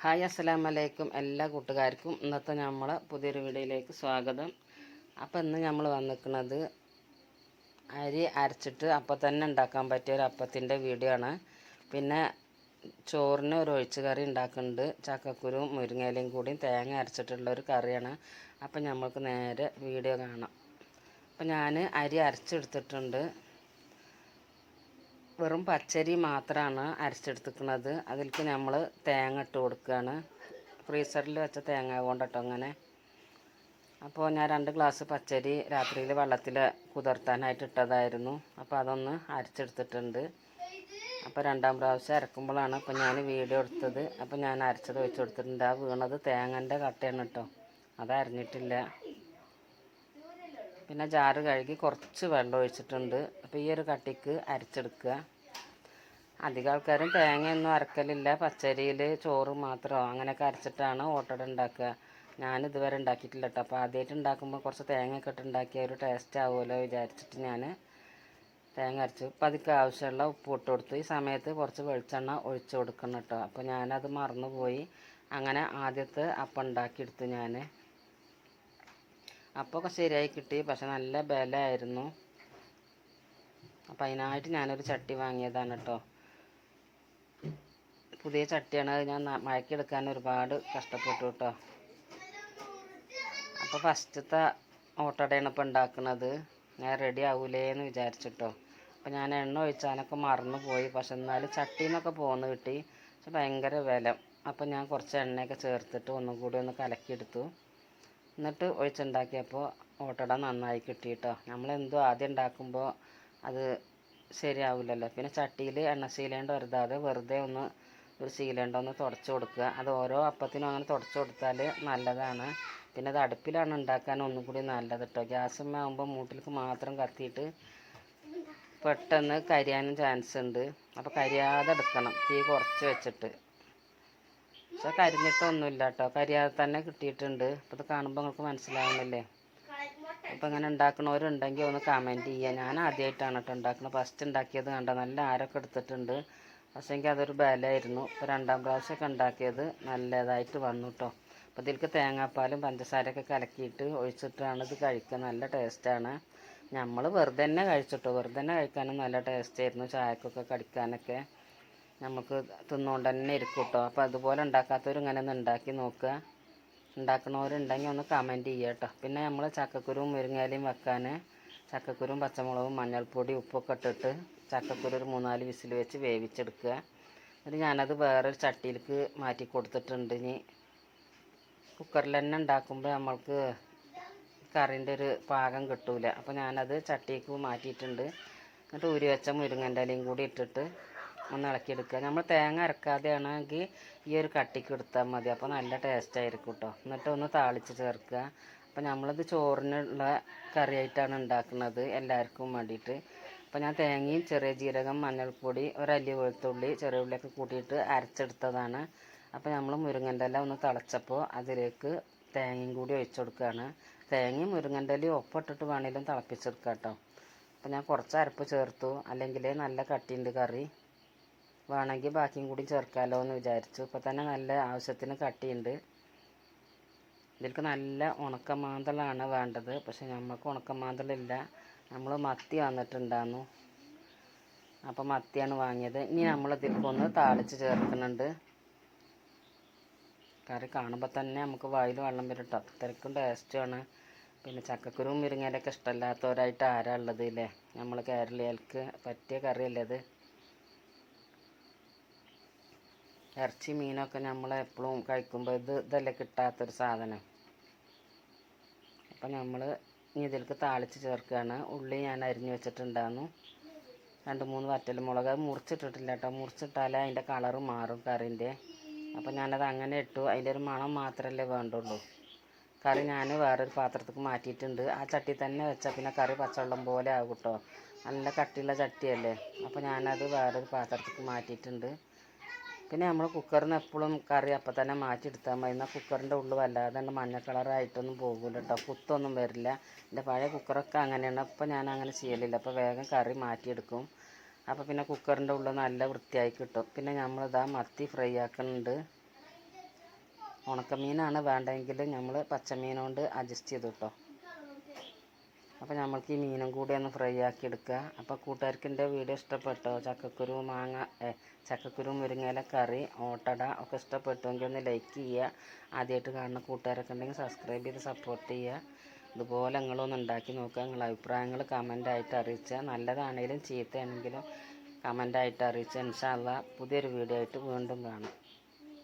Hi അസ്സലാമലൈക്കും എല്ലാ കൂട്ടുകാർക്കും ഇന്നത്തെ നമ്മളെ പുതിയൊരു വീഡിയോയിലേക്ക് സ്വാഗതം. അപ്പോൾ ഇന്ന് നമ്മൾ വന്നിരിക്കുന്നത് അരി അരച്ചിട്ട് അപ്പം തന്നെ ഉണ്ടാക്കാൻ പറ്റിയ ഒരു അപ്പത്തിൻ്റെ വീഡിയോ ആണ്. പിന്നെ ചോറിന് ഒരു ഒഴിച്ച് കറി ഉണ്ടാക്കുന്നുണ്ട്. ചക്കക്കുരുവും മുരിങ്ങയിലയും കൂടി തേങ്ങ അരച്ചിട്ടുള്ള ഒരു കറിയാണ്. അപ്പം നമ്മൾക്ക് നേരെ വീഡിയോ കാണാം. അപ്പം ഞാൻ അരി അരച്ചെടുത്തിട്ടുണ്ട്. വെറും പച്ചരി മാത്രമാണ് അരച്ചെടുത്തിരിക്കുന്നത്. അതിലേക്ക് നമ്മൾ തേങ്ങ ഇട്ട് കൊടുക്കുകയാണ്. ഫ്രീസറിൽ വെച്ച തേങ്ങ കൊണ്ടിട്ടോ അങ്ങനെ. അപ്പോൾ ഞാൻ 2 ഗ്ലാസ് പച്ചരി രാത്രിയിൽ വെള്ളത്തിൽ കുതിർത്താനായിട്ട് ഇട്ടതായിരുന്നു. അപ്പോൾ അതൊന്ന് അരച്ചെടുത്തിട്ടുണ്ട്. അപ്പോൾ 2ാം പ്രാവശ്യം അരക്കുമ്പോഴാണ് ഇപ്പോൾ ഞാൻ വീഡിയോ എടുത്തത്. അപ്പോൾ ഞാൻ അരച്ചത് ഒഴിച്ച് കൊടുത്തിട്ടുണ്ട്. ആ വീണത് തേങ്ങൻ്റെ കട്ടയാണ് കേട്ടോ, അത് അരിഞ്ഞിട്ടില്ല. പിന്നെ ജാറ് കഴുകി കുറച്ച് വെള്ളം ഒഴിച്ചിട്ടുണ്ട്. അപ്പോൾ ഈ ഒരു കട്ടിക്ക് അരച്ചെടുക്കുക. അധികം ആൾക്കാരും തേങ്ങയൊന്നും അരക്കലില്ല. പച്ചരിയിൽ ചോറ് മാത്രമോ അങ്ങനെയൊക്കെ അരച്ചിട്ടാണ് ഓട്ടട ഉണ്ടാക്കുക. ഞാനിതുവരെ ഉണ്ടാക്കിയിട്ടില്ല കേട്ടോ. അപ്പോൾ ആദ്യമായിട്ട് ഉണ്ടാക്കുമ്പോൾ കുറച്ച് തേങ്ങയൊക്കെ ഇട്ട് ഉണ്ടാക്കിയ ഒരു ടേസ്റ്റ് ആവുമല്ലോ വിചാരിച്ചിട്ട് ഞാൻ തേങ്ങ അരച്ചു. അപ്പോൾ അതിക്ക് ആവശ്യമുള്ള ഉപ്പ് ഇട്ട് കൊടുത്തു. ഈ സമയത്ത് കുറച്ച് വെളിച്ചെണ്ണ ഒഴിച്ച് കൊടുക്കണം കേട്ടോ. അപ്പോൾ ഞാനത് മറന്നുപോയി. അങ്ങനെ ആദ്യത്തെ അപ്പം ഉണ്ടാക്കിയെടുത്തു ഞാൻ. അപ്പമൊക്കെ ശരിയായി കിട്ടി, പക്ഷെ നല്ല ബലമായിരുന്നു. അപ്പം അതിനായിട്ട് ഞാനൊരു ചട്ടി വാങ്ങിയതാണ് കേട്ടോ. പുതിയ ചട്ടിയാണ്. അത് ഞാൻ മയക്കിയെടുക്കാൻ ഒരുപാട് കഷ്ടപ്പെട്ടു കേട്ടോ. അപ്പോൾ ഫസ്റ്റത്തെ ഓട്ടടയാണ് ഇപ്പോൾ ഉണ്ടാക്കുന്നത്. ഞാൻ റെഡി ആവൂലേന്ന് വിചാരിച്ചിട്ടോ. അപ്പോൾ ഞാൻ എണ്ണ ഒഴിച്ചാനൊക്കെ മറന്നു പോയി. പക്ഷെ എന്നാലും ചട്ടിയിൽ നിന്നൊക്കെ പോന്ന് കിട്ടി. പക്ഷെ ഭയങ്കര വില. അപ്പോൾ ഞാൻ കുറച്ച് എണ്ണയൊക്കെ ചേർത്തിട്ട് ഒന്നും കൂടി ഒന്ന് കലക്കിയെടുത്തു. എന്നിട്ട് ഒഴിച്ചുണ്ടാക്കിയപ്പോൾ ഓട്ടട നന്നായി കിട്ടി കേട്ടോ. നമ്മളെന്തോ ആദ്യം ഉണ്ടാക്കുമ്പോൾ അത് ശരിയാവില്ലല്ലോ. പിന്നെ ചട്ടിയിൽ എണ്ണ ശീലേണ്ട വരുതാതെ വെറുതെ ഒരു ശീലേണ്ട ഒന്ന് തുടച്ച് കൊടുക്കുക. അത് ഓരോ അപ്പത്തിനും അങ്ങനെ തുടച്ച് കൊടുത്താൽ നല്ലതാണ്. പിന്നെ അത് അടുപ്പിലാണ് ഉണ്ടാക്കാൻ ഒന്നും കൂടി നല്ലത് കേട്ടോ. ഗ്യാസുമ്മ ആകുമ്പോൾ മൂട്ടിലേക്ക് മാത്രം കത്തിയിട്ട് പെട്ടെന്ന് കരിയാനും ചാൻസ് ഉണ്ട്. അപ്പോൾ കരിയാതെ എടുക്കണം, തീ കുറച്ച് വെച്ചിട്ട്. പക്ഷെ കരിഞ്ഞിട്ടൊന്നുമില്ല കേട്ടോ, കരിയാതെ തന്നെ കിട്ടിയിട്ടുണ്ട്. അപ്പോൾ ഇത് കാണുമ്പോൾ നിങ്ങൾക്ക് മനസ്സിലാവുന്നില്ലേ? അപ്പോൾ ഇങ്ങനെ ഉണ്ടാക്കണവരുണ്ടെങ്കിൽ ഒന്ന് കമൻറ്റ് ചെയ്യുക. ഞാൻ ആദ്യമായിട്ടാണ് കേട്ടോ ഉണ്ടാക്കുന്നത്. ഫസ്റ്റ് ഉണ്ടാക്കിയത് കണ്ടോ, നല്ല ആരൊക്കെ എടുത്തിട്ടുണ്ട്. പക്ഷേ എനിക്ക് അതൊരു ബലമായിരുന്നു. ഇപ്പോൾ 2ാം പ്രാവശ്യമൊക്കെ ഉണ്ടാക്കിയത് നല്ലതായിട്ട് വന്നു കേട്ടോ. അപ്പോൾ ഇതിലേക്ക് തേങ്ങാപ്പാലും പഞ്ചസാരയൊക്കെ കലക്കിയിട്ട് ഒഴിച്ചിട്ടാണ് ഇത് കഴിക്കുക. നല്ല ടേസ്റ്റാണ്. നമ്മൾ വെറുതെ തന്നെ കഴിച്ചിട്ടോ. വെറുതെ തന്നെ കഴിക്കാനും നല്ല ടേസ്റ്റായിരുന്നു. ചായക്കൊക്കെ കടിക്കാനൊക്കെ നമുക്ക് തിന്നുകൊണ്ട് തന്നെ ഇരിക്കും കേട്ടോ. അപ്പോൾ അതുപോലെ ഉണ്ടാക്കാത്തവർ ഇങ്ങനെ ഒന്ന് ഉണ്ടാക്കി നോക്കുക. ഉണ്ടാക്കണവരുണ്ടെങ്കിൽ ഒന്ന് കമൻറ്റ് ചെയ്യുക കേട്ടോ. പിന്നെ നമ്മൾ ചക്കക്കുരുവും മുരിങ്ങയിലയും വെക്കാൻ ചക്കക്കുരും പച്ചമുളകും മഞ്ഞൾപ്പൊടി ഉപ്പൊക്കെ ഇട്ടിട്ട് ചക്കക്കുരു ഒരു 3-4 വിസിൽ വെച്ച് വേവിച്ചെടുക്കുക. എന്നിട്ട് ഞാനത് വേറൊരു ചട്ടിയിലേക്ക് മാറ്റി കൊടുത്തിട്ടുണ്ട്. ഇനി കുക്കറിൽ തന്നെ ഉണ്ടാക്കുമ്പോൾ നമ്മൾക്ക് കറിൻ്റെ ഒരു പാകം കിട്ടൂല. അപ്പോൾ ഞാനത് ചട്ടിക്ക് മാറ്റിയിട്ടുണ്ട്. എന്നിട്ട് ഊരി വെച്ച മുരിങ്ങൻ്റെ ഇലയും കൂടി ഇട്ടിട്ട് ഒന്ന് ഇളക്കിയെടുക്കുക. നമ്മൾ തേങ്ങ അരക്കാതെ ആണെങ്കിൽ ഈ ഒരു കട്ടിക്ക് എടുത്താൽ മതി. അപ്പോൾ നല്ല ടേസ്റ്റ് ആയിരിക്കും കേട്ടോ. എന്നിട്ട് ഒന്ന് താളിച്ച് ചേർക്കുക. അപ്പോൾ നമ്മളിത് ചോറിനുള്ള കറിയായിട്ടാണ് ഉണ്ടാക്കുന്നത്, എല്ലാവർക്കും വേണ്ടിയിട്ട്. അപ്പോൾ ഞാൻ തേങ്ങയും ചെറിയ ജീരകം മഞ്ഞൾപ്പൊടി ഒരല്ലി വെളുത്തുള്ളി ചെറിയ ഉള്ളിയൊക്കെ കൂട്ടിയിട്ട് അരച്ചെടുത്തതാണ്. അപ്പോൾ നമ്മൾ മുരിങ്ങൻ്റെ ഇല ഒന്ന് തിളച്ചപ്പോൾ അതിലേക്ക് തേങ്ങയും കൂടി ഒഴിച്ചു കൊടുക്കുകയാണ്. തേങ്ങയും മുരിങ്ങൻ്റെ ഇലയും ഒപ്പിട്ടിട്ട് വേണമെങ്കിലും തിളപ്പിച്ചെടുക്കാം കേട്ടോ. അപ്പോൾ ഞാൻ കുറച്ച് അരപ്പ് ചേർത്തു, അല്ലെങ്കിൽ നല്ല കട്ടിയുണ്ട് കറി. വേണമെങ്കിൽ ബാക്കിയും കൂടി ചേർക്കാമല്ലോ എന്ന് വിചാരിച്ചു. ഇപ്പോൾ തന്നെ നല്ല ആവശ്യത്തിന് കട്ടിയുണ്ട്. ഇതിലേക്ക് നല്ല ഉണക്കമാന്തളാണ് വേണ്ടത്. പക്ഷെ നമുക്ക് ഉണക്കമാന്തളില്ല. നമ്മൾ മത്തി വന്നിട്ടുണ്ടായിരുന്നു. അപ്പോൾ മത്തിയാണ് വാങ്ങിയത്. ഇനി നമ്മൾ ഇതിലേക്കൊന്ന് താളിച്ച് ചേർക്കുന്നുണ്ട്. കറി കാണുമ്പോൾ തന്നെ നമുക്ക് വായിൽ വെള്ളം വരും കേട്ടോ. അത്രയ്ക്കും ടേസ്റ്റുമാണ്. പിന്നെ ചക്കക്കുരുവും മുരിങ്ങയിലൊക്കെ ഇഷ്ടമല്ലാത്തവരായിട്ട് ആരാ ഉള്ളത് ഇല്ലേ? നമ്മൾ കേരളീയർക്ക് പറ്റിയ കറിയല്ലേ ഇത്. ഇറച്ചി മീനൊക്കെ നമ്മൾ എപ്പോഴും കഴിക്കുമ്പോൾ ഇതല്ലേ കിട്ടാത്തൊരു സാധനം. അപ്പം നമ്മൾ ഇനി ഇതിലേക്ക് താളിച്ച് ചേർക്കുകയാണ്. ഉള്ളി ഞാൻ അരിഞ്ഞ് വെച്ചിട്ടുണ്ടായിരുന്നു. 2-3 വറ്റൽമുളക് മുറിച്ചിട്ടിട്ടില്ല കേട്ടോ. മുറിച്ചിട്ടാലേ അതിൻ്റെ കളറ് മാറും കറിൻ്റെ. അപ്പോൾ ഞാനത് അങ്ങനെ ഇട്ടു. അതിൻ്റെ ഒരു മണം മാത്രമല്ലേ വേണ്ടുള്ളൂ. കറി ഞാൻ വേറൊരു പാത്രത്തേക്ക് മാറ്റിയിട്ടുണ്ട്. ആ ചട്ടി തന്നെ വെച്ചാൽ പിന്നെ കറി പച്ചവെള്ളം പോലെ ആകും കേട്ടോ. നല്ല കട്ടിയുള്ള ചട്ടിയല്ലേ. അപ്പോൾ ഞാനത് വേറൊരു പാത്രത്തേക്ക് മാറ്റിയിട്ടുണ്ട്. പിന്നെ നമ്മൾ കുക്കറിൽ നിന്ന് എപ്പോഴും കറി അപ്പം തന്നെ മാറ്റിയെടുത്താൽ മതി. എന്നാൽ കുക്കറിൻ്റെ ഉള്ളിൽ വല്ലാതെ മഞ്ഞ കളറായിട്ടൊന്നും പോകില്ല കേട്ടോ. കുത്തൊന്നും വരില്ല. എൻ്റെ പഴയ കുക്കറൊക്കെ അങ്ങനെയാണ്. അപ്പോൾ ഞാൻ അങ്ങനെ ചെയ്യലില്ല. അപ്പോൾ വേഗം കറി മാറ്റിയെടുക്കും. അപ്പോൾ പിന്നെ കുക്കറിൻ്റെ ഉള്ളിൽ നല്ല വൃത്തിയായി കിട്ടും. പിന്നെ നമ്മളിതാ മത്തി ഫ്രൈ ആക്കുന്നുണ്ട്. ഉണക്കമീനാണ് വേണ്ടതെങ്കിൽ നമ്മൾ പച്ചമീൻ കൊണ്ട് അഡ്ജസ്റ്റ് ചെയ്തു കേട്ടോ. അപ്പോൾ നമ്മൾക്ക് ഈ മീനും കൂടി ഒന്ന് ഫ്രൈ ആക്കി എടുക്കുക. അപ്പോൾ കൂട്ടുകാർക്ക് എൻ്റെ വീഡിയോ ഇഷ്ടപ്പെട്ടോ? ചക്കക്കുരു മുരിങ്ങയില കറി, ഓട്ടട ഒക്കെ ഇഷ്ടപ്പെട്ടുവെങ്കിൽ ഒന്ന് ലൈക്ക് ചെയ്യുക. ആദ്യമായിട്ട് കാണുന്ന കൂട്ടുകാരൊക്കെ ഉണ്ടെങ്കിൽ സബ്സ്ക്രൈബ് ചെയ്ത് സപ്പോർട്ട് ചെയ്യുക. ഇതുപോലെ നിങ്ങളൊന്ന് ഉണ്ടാക്കി നോക്കുക. നിങ്ങളുടെ അഭിപ്രായങ്ങൾ കമൻ്റായിട്ട് അറിയിച്ചാൽ, നല്ലതാണെങ്കിലും ചീത്തയാണെങ്കിലും കമൻ്റായിട്ട് അറിയിച്ചാൽ ഇൻഷാ അല്ലാഹ് പുതിയൊരു വീഡിയോ ആയിട്ട് വീണ്ടും കാണാം.